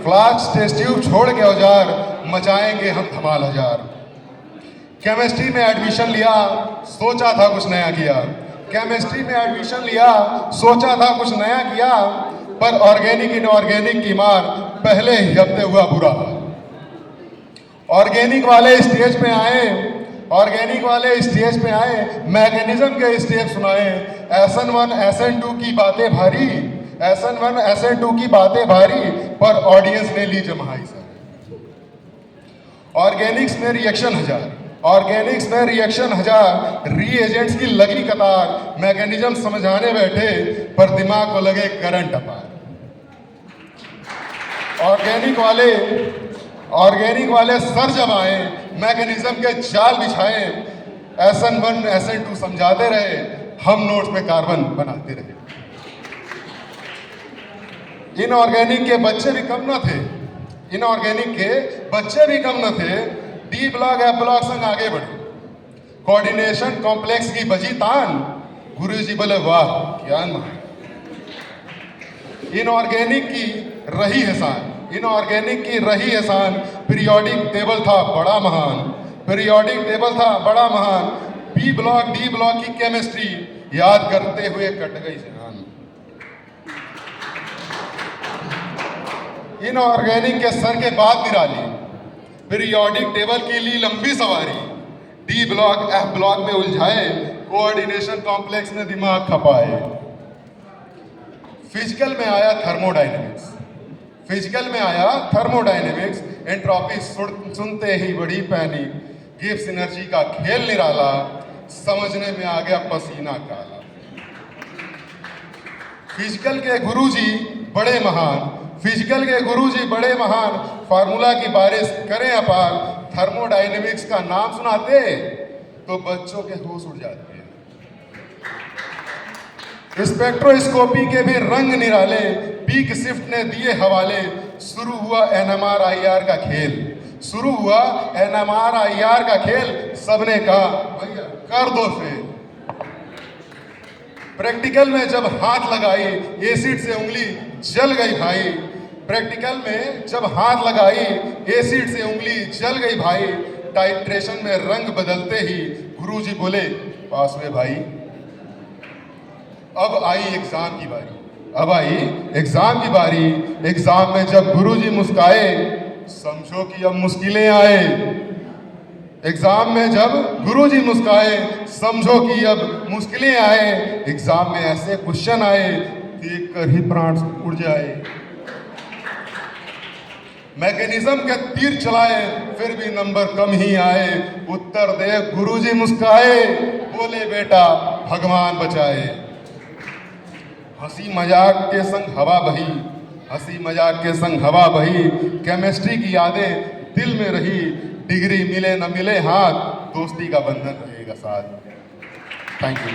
Flask test tube छोड़ के औजार, मचाएंगे हम धमाल हजार। केमिस्ट्री में एडमिशन लिया, सोचा था कुछ नया किया। केमिस्ट्री में एडमिशन लिया, सोचा था कुछ नया किया, पर ऑर्गेनिक इनऑर्गेनिक की मार पहले ही हफ्ते हुआ बुरा हाल। ऑर्गेनिक वाले स्टेज पे आए, ऑर्गेनिक वाले स्टेज पे आए, मैकेनिज्म के स्टेप सुनाए। SN1 SN2 की बातें भारी, SN1 SN2 की बातें भारी, पर ऑडियंस ने ली जमाई सर। ऑर्गेनिक्स में रिएक्शन हजार, ऑर्गेनिक्स में रिएक्शन हजार, रीएजेंट्स की लगी कतार। मैकेनिज्म समझाने बैठे, पर दिमाग को लगे करंट अपार। ऑर्गेनिक वाले सर जब आए, मैकेनिज्म के जाल बिछाए। SN1 SN2 समझाते रहे, हम नोट्स में कार्बन बनाते रहे। इनऑर्गेनिक के बच्चे भी कम न थे, इनऑर्गेनिक के बच्चे भी कम न थे। D ब्लॉक F ब्लॉक संग आगे बढ़े, कोऑर्डिनेशन कॉम्प्लेक्स की बजी तान। गुरुजी बोले वाह क्या महान। इनऑर्गेनिक की रही एहसान, इनऑर्गेनिक की रही एहसान। पीरियोडिक टेबल था बड़ा महान, पीरियोडिक टेबल था बड़ा महान। B ब्लॉक D ब्लॉक की केमिस्ट्री याद करते हुए कट गई जान। इनऑर्गेनिक के सर के बाद निराली, पीरियोडिक टेबल की ली लंबी सवारी। D ब्लॉक F ब्लॉक में उलझाए, कोऑर्डिनेशन कॉम्प्लेक्स ने दिमाग खपाए। फिजिकल में आया थर्मोडायनेमिक्स, फिजिकल में आया थर्मोडायनेमिक्स। एंट्रोपी सुनते ही बड़ी पैनिक, गिब्स एनर्जी का खेल निराला, समझने में आ गया पसीना काला। फिजिकल के गुरुजी बड़े महान, फिजिकल के गुरुजी बड़े महान। फार्मूला की बारिश करें अपार, थर्मोडायनेमिक्स का नाम सुनाते तो बच्चों के होश उड़ जाते। स्पेक्ट्रोस्कोपी के भी रंग निराले, पीक शिफ्ट ने दिए हवाले। शुरू हुआ NMR-IR का खेल, शुरू हुआ NMR-IR का खेल। सबने कहा भैया कर दो फेल। प्रैक्टिकल में जब हाथ लगाई, एसिड से उंगली जल गई भाई। प्रैक्टिकल में जब हाथ लगाई, एसिड से उंगली जल गई भाई। टाइट्रेशन में रंग बदलते ही गुरुजी बोले पास में भाई। अब आई एग्जाम की बारी, अब आई एग्जाम की बारी। एग्जाम में जब गुरुजी मुस्काए, समझो कि अब मुश्किलें आए। एग्जाम में जब गुरुजी मुस्काए, समझो कि अब मुश्किलें आए। एग्जाम में ऐसे क्वेश्चन आए, देख कर ही प्राण उड़ जाए। मैकेनिज्म के तीर चलाए, फिर भी नंबर कम ही आए। उत्तर दे गुरुजी मुस्काए, बोले बेटा भगवान बचाए। हंसी मजाक के संग हवा बही, हंसी मजाक के संग हवा बही। केमिस्ट्री की यादें दिल में रही, डिग्री मिले न मिले हाथ, दोस्ती का बंधन रहेगा साथ। Thank you.